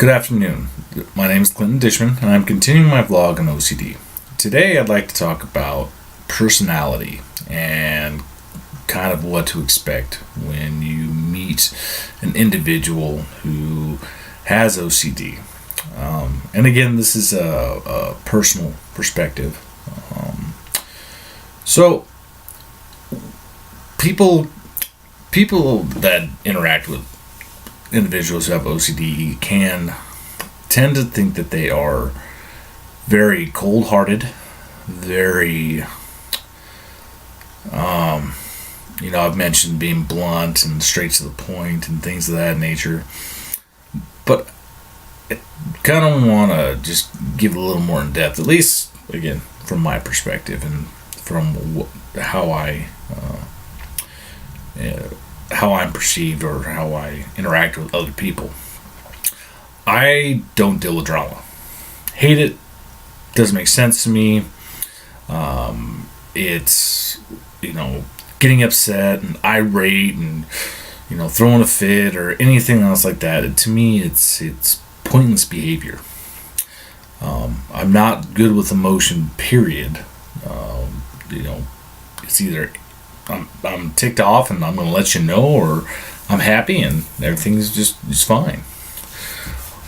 Good afternoon. My name is Clinton Dishman, and I'm continuing my vlog on OCD. Today, I'd like to talk about personality and kind of what to expect when you meet an individual who has OCD. And again, this is a personal perspective. So, people that interact with individuals who have OCD can tend to think that they are very cold-hearted, very, I've mentioned being blunt and straight to the point and things of that nature. But I kind of want to just give a little more in depth, at least, again, from my perspective and from how I'm perceived or how I interact with other people. I don't deal with drama. Hate it. Doesn't make sense to me. It's, getting upset and irate and, throwing a fit or anything else like that. To me, it's pointless behavior. I'm not good with emotion, period. It's either I'm ticked off and I'm going to let you know, or I'm happy and everything's just fine.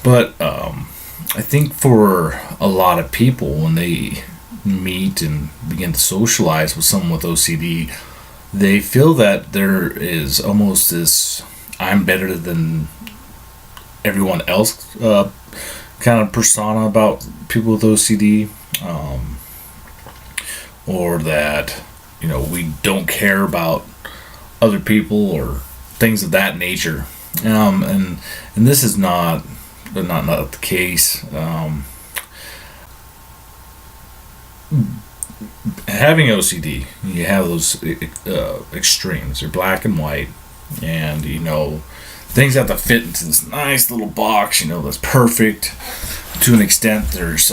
But I think for a lot of people, when they meet and begin to socialize with someone with OCD, they feel that there is almost this I'm better than everyone else kind of persona about people with OCD, or that we don't care about other people or things of that nature, and this is not the case. Having OCD, you have those extremes. They're black and white, and things have to fit into this nice little box. That's perfect to an extent. There's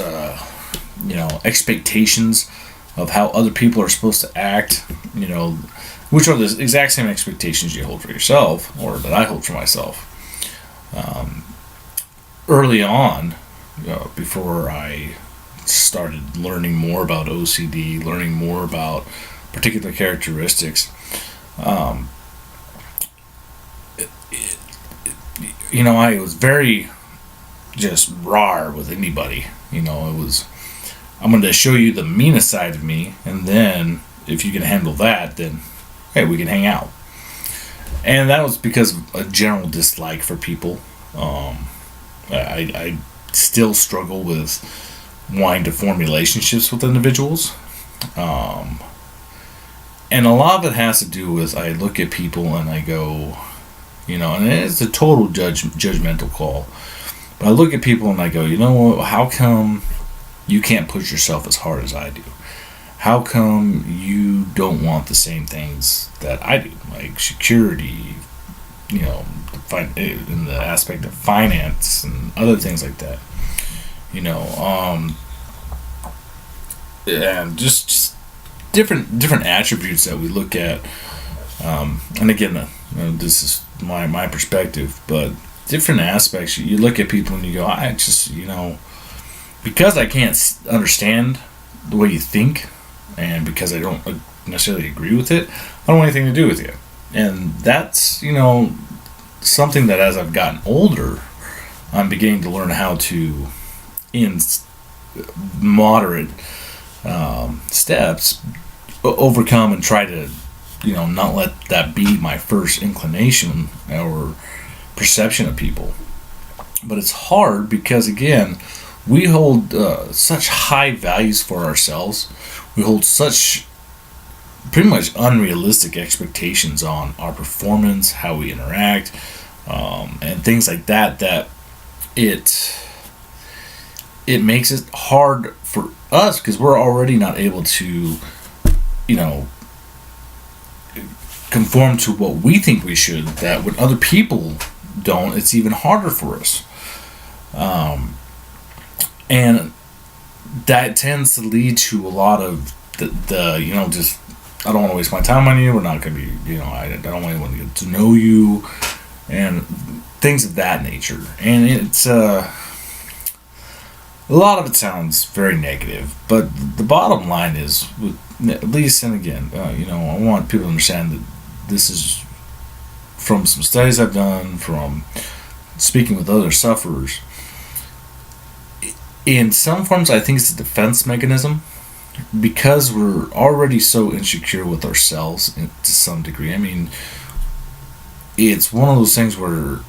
expectations of how other people are supposed to act, which are the exact same expectations you hold for yourself, or that I hold for myself. Early on, before I started learning more about OCD, learning more about particular characteristics, I was very just raw with anybody. I'm going to show you the meanest side of me, and then if you can handle that, then hey, we can hang out. And that was because of a general dislike for people. I still struggle with wanting to form relationships with individuals. And a lot of it has to do with, I look at people and I go, and it's a total judgmental call. But I look at people and I go, how come you can't push yourself as hard as I do? How come you don't want the same things that I do, like security, in the aspect of finance and other things like that, and just different attributes that we look at, and again, this is my perspective, but different aspects. You look at people and you go, I just, because I can't understand the way you think, and because I don't necessarily agree with it, I don't want anything to do with you. And that's, something that as I've gotten older, I'm beginning to learn how to, in moderate steps, overcome and try to, not let that be my first inclination or perception of people. But it's hard because, again, we hold such high values for ourselves. We hold such pretty much unrealistic expectations on our performance, how we interact, and things like that, that it makes it hard for us because we're already not able to, conform to what we think we should, that when other people don't, it's even harder for us. And that tends to lead to a lot of the just, I don't want to waste my time on you. We're not going to be, I don't want anyone to get to know you. And things of that nature. And it's a lot of it sounds very negative, but the bottom line is, with, at least, and again, I want people to understand that this is from some studies I've done, from speaking with other sufferers. In some forms, I think it's a defense mechanism, because we're already so insecure with ourselves to some degree. I mean, it's one of those things where,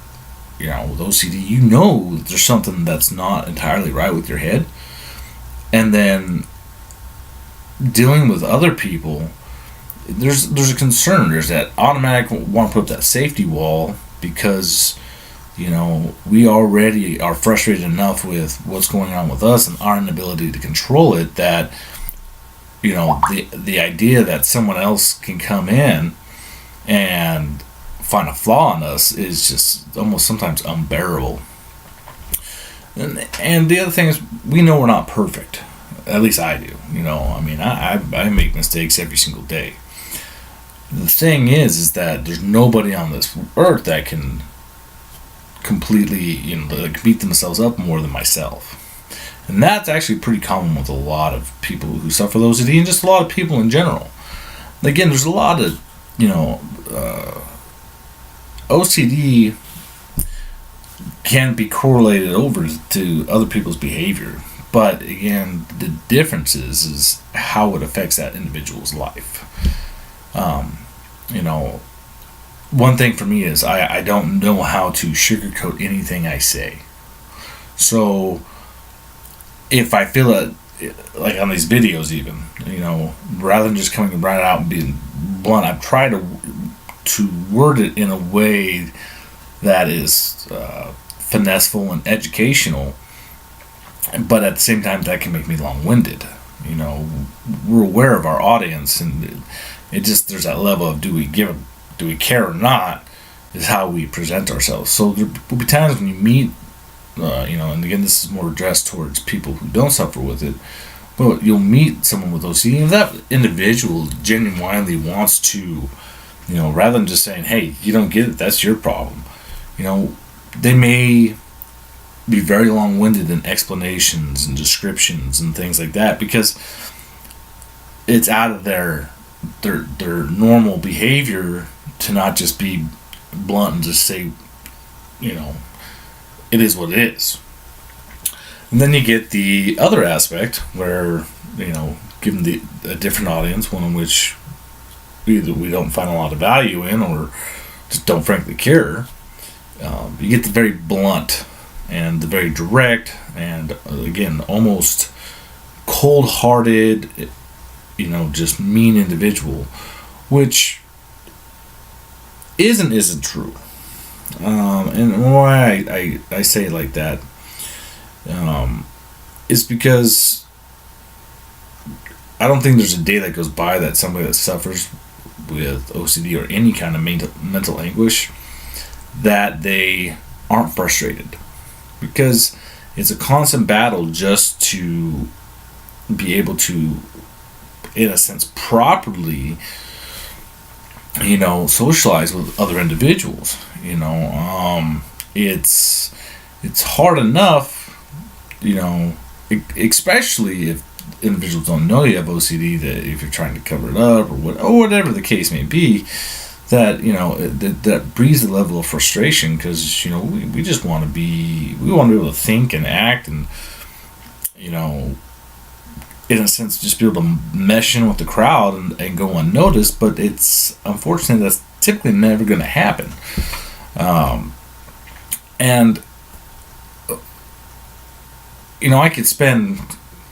with OCD, there's something that's not entirely right with your head. And then dealing with other people, there's a concern. There's that automatic want to put up that safety wall, because we already are frustrated enough with what's going on with us and our inability to control it, that the idea that someone else can come in and find a flaw in us is just almost sometimes unbearable. And the other thing is, we know we're not perfect. At least I do. I make mistakes every single day. The thing is that there's nobody on this earth that can completely, beat themselves up more than myself. And that's actually pretty common with a lot of people who suffer with OCD, and just a lot of people in general. Again, there's a lot of, OCD can be correlated over to other people's behavior. But again, the difference is how it affects that individual's life. One thing for me is I don't know how to sugarcoat anything I say. So if I feel it, like on these videos even, rather than just coming right out and being blunt, I've tried to word it in a way that is finesseful and educational, but at the same time that can make me long-winded. We're aware of our audience, and it just, there's that level of do we care or not, is how we present ourselves. So there will be times when you meet, and again, this is more addressed towards people who don't suffer with it, but you'll meet someone with OCD, and if that individual genuinely wants to, rather than just saying, hey, you don't get it, that's your problem, they may be very long-winded in explanations and descriptions and things like that, because it's out of their normal behavior to not just be blunt and just say, it is what it is. And then you get the other aspect where, given a different audience, one in which either we don't find a lot of value in or just don't frankly care, you get the very blunt and the very direct and, again, almost cold-hearted, just mean individual, which isn't true. And why I say it like that is because I don't think there's a day that goes by that somebody that suffers with OCD or any kind of mental anguish that they aren't frustrated, because it's a constant battle just to be able to, in a sense, properly socialize with other individuals. It's hard enough, especially if individuals don't know you have OCD, that if you're trying to cover it up or whatever the case may be, that that breeds a level of frustration, because we just want to be able to think and act and in a sense just be able to mesh in with the crowd and go unnoticed. But it's unfortunate that's typically never going to happen. And I could spend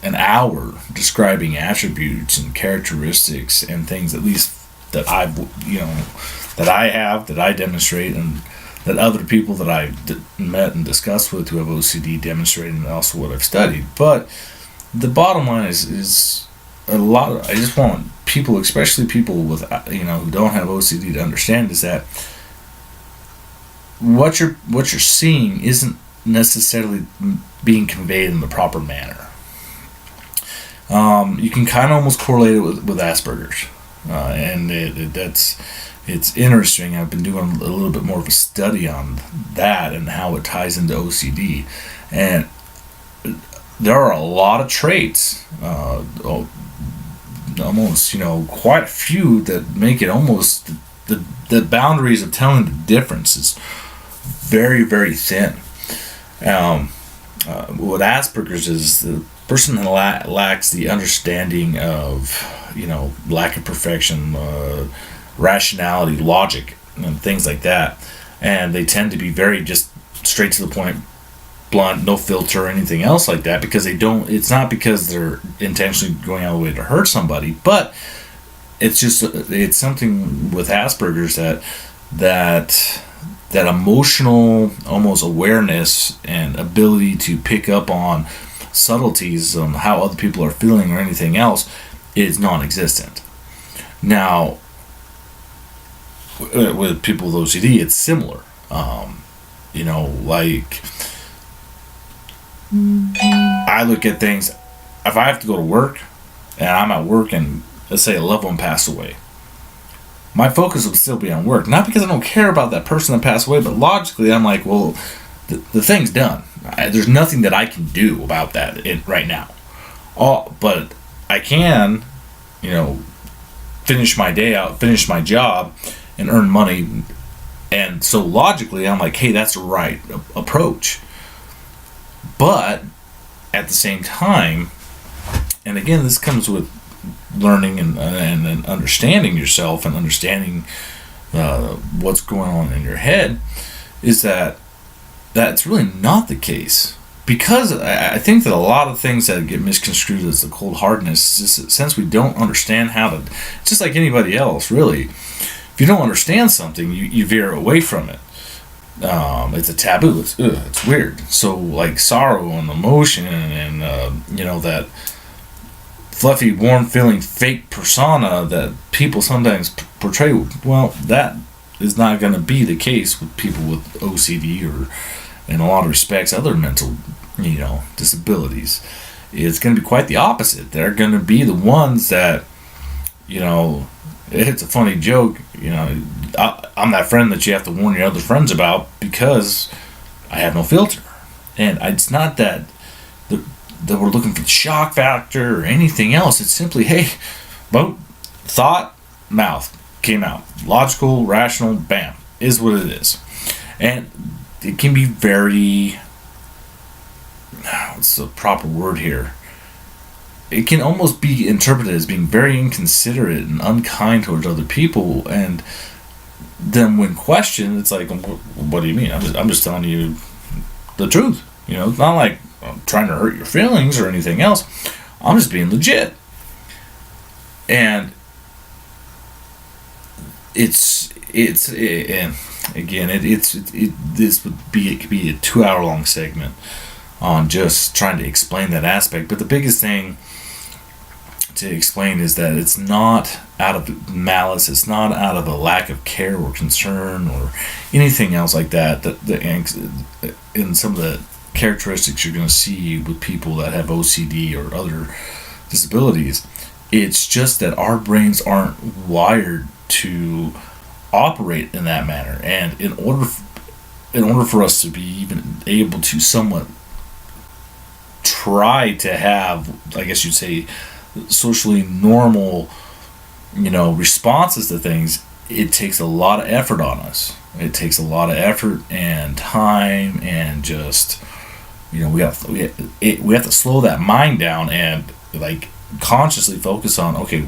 an hour describing attributes and characteristics and things, at least that that I demonstrate, and that other people that I've met and discussed with who have OCD demonstrate, and also what I've studied. But the bottom line is a lot. I just want people, especially people with who don't have OCD, to understand is that what you're seeing isn't necessarily being conveyed in the proper manner. You can kind of almost correlate it with Asperger's, and that's it's interesting. I've been doing a little bit more of a study on that and how it ties into OCD, and there are a lot of traits, almost, quite a few that make it almost the boundaries of telling the difference is very, very thin. What Asperger's is, the person that lacks the understanding of, lack of perfection, rationality, logic, and things like that, and they tend to be very just straight to the point, blunt, no filter or anything else like that, because they don't. It's not because they're intentionally going out of the way to hurt somebody, but it's something with Asperger's that emotional almost awareness and ability to pick up on subtleties on how other people are feeling or anything else is non-existent. Now, with people with OCD, it's similar. Like, I look at things, if I have to go to work and I'm at work and let's say a loved one passed away, my focus would still be on work. Not because I don't care about that person that passed away, but logically I'm like, well, the thing's done. There's nothing that I can do about that right now. But I can, finish my day out, finish my job, and earn money. And so logically I'm like, hey, that's the right approach. But at the same time, and again, this comes with learning and understanding yourself and understanding what's going on in your head, is that's really not the case. Because I think that a lot of things that get misconstrued as the cold hardness, just since we don't understand how to, just like anybody else, really, if you don't understand something, you veer away from it. It's a taboo. It's weird. So like sorrow and emotion and that fluffy, warm feeling fake persona that people sometimes portray. Well, that is not going to be the case with people with OCD or, in a lot of respects, other mental, disabilities. It's going to be quite the opposite. They're going to be the ones that, it's a funny joke, I'm that friend that you have to warn your other friends about because I have no filter. And it's not that we're looking for the shock factor or anything else. It's simply, hey, thought, mouth, came out. Logical, rational, bam, is what it is. And it can be very, what's the proper word here? It can almost be interpreted as being very inconsiderate and unkind towards other people. And then when questioned, it's like, what do you mean? I'm just telling you the truth. It's not like I'm trying to hurt your feelings or anything else. I'm just being legit. And this would be a 2-hour-long segment on just trying to explain that aspect. But the biggest thing to explain is that it's not out of malice, it's not out of a lack of care or concern or anything else like that. In some of the characteristics you're going to see with people that have OCD or other disabilities, it's just that our brains aren't wired to operate in that manner. And in order for us to be even able to somewhat try to have, I guess you'd say, socially normal, responses to things, it takes a lot of effort on us. It takes a lot of effort and time, and just, we have to slow that mind down and like consciously focus on, okay,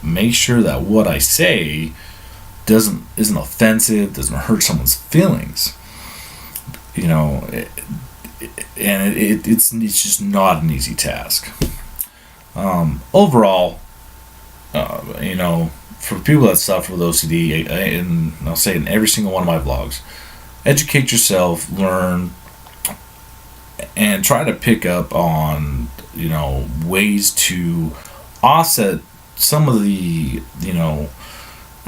make sure that what I say isn't offensive, doesn't hurt someone's feelings. It's just not an easy task. Overall, for people that suffer with OCD, and I'll say in every single one of my vlogs, educate yourself, learn, and try to pick up on, ways to offset some of the, and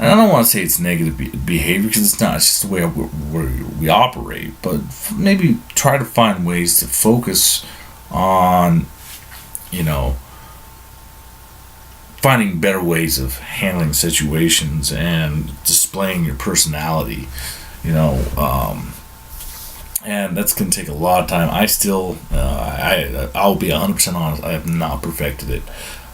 I don't want to say it's negative behavior, because it's not. It's just the way we operate. But maybe try to find ways to focus on, finding better ways of handling situations, and just displaying your personality, and that's going to take a lot of time. I still, I'll be 100% honest, I have not perfected it.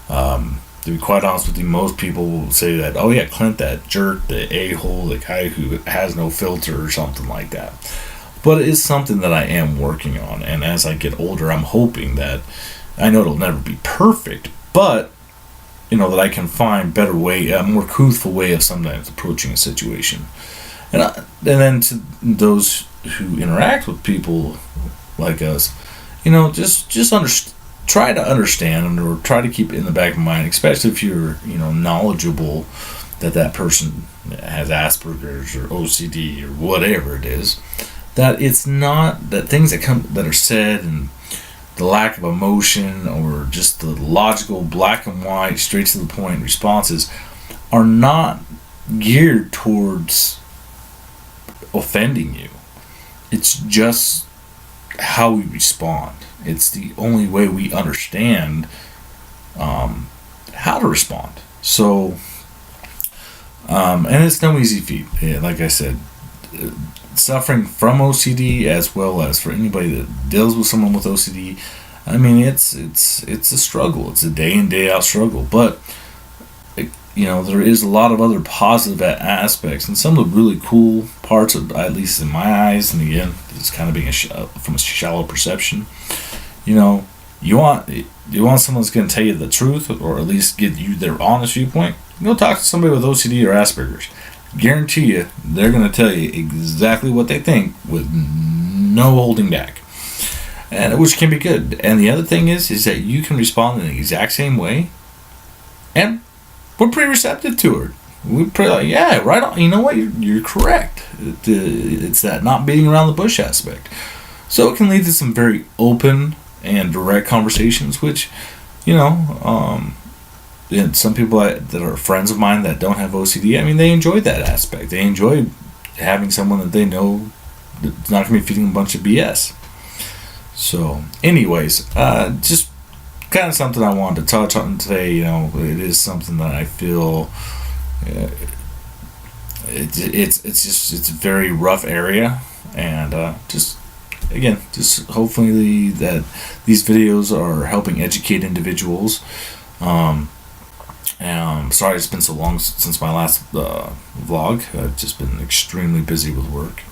To be quite honest with you, most people will say that, oh yeah, Clint, that jerk, the a-hole, the guy who has no filter or something like that. But it is something that I am working on, and as I get older, I'm hoping that, I know it'll never be perfect, but, that I can find better way, a more truthful way of sometimes approaching a situation. And then to those who interact with people like us, try to understand or try to keep it in the back of your mind, especially if you're, knowledgeable that person has Asperger's or OCD or whatever it is, that it's not that things that are said and the lack of emotion or just the logical black and white straight to the point responses are not geared towards offending you. It's just how we respond. It's the only way we understand how to respond. So, and it's no easy feat. Like I said, suffering from OCD, as well as for anybody that deals with someone with OCD, I mean, it's a struggle. It's a day in, day out struggle. But there is a lot of other positive aspects, and some of the really cool parts of, at least in my eyes, and again, it's kind of being from a shallow perception. You want someone that's going to tell you the truth, or at least give you their honest viewpoint. Go talk to somebody with OCD or Asperger's. Guarantee you, they're going to tell you exactly what they think with no holding back, and which can be good. And the other thing is that you can respond in the exact same way, and we're pretty receptive to it. We're pretty like, yeah, right on. You know what? You're correct. It's that not beating around the bush aspect. So it can lead to some very open and direct conversations, which, and some people that are friends of mine that don't have OCD, I mean, they enjoy that aspect. They enjoy having someone that they know that's not going to be feeding a bunch of BS. So, anyways, just kind of something I wanted to touch on today. It is something that I feel it's a very rough area, and just hopefully that these videos are helping educate individuals. Sorry it's been so long since my last vlog. I've just been extremely busy with work,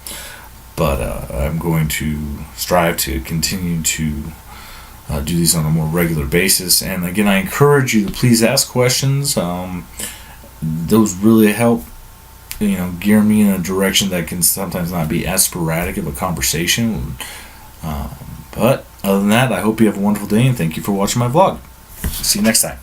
but I'm going to strive to continue to do these on a more regular basis. And again, I encourage you to please ask questions. Those really help gear me in a direction that can sometimes not be as sporadic of a conversation. But other than that, I hope you have a wonderful day, and thank you for watching my vlog. See you next time.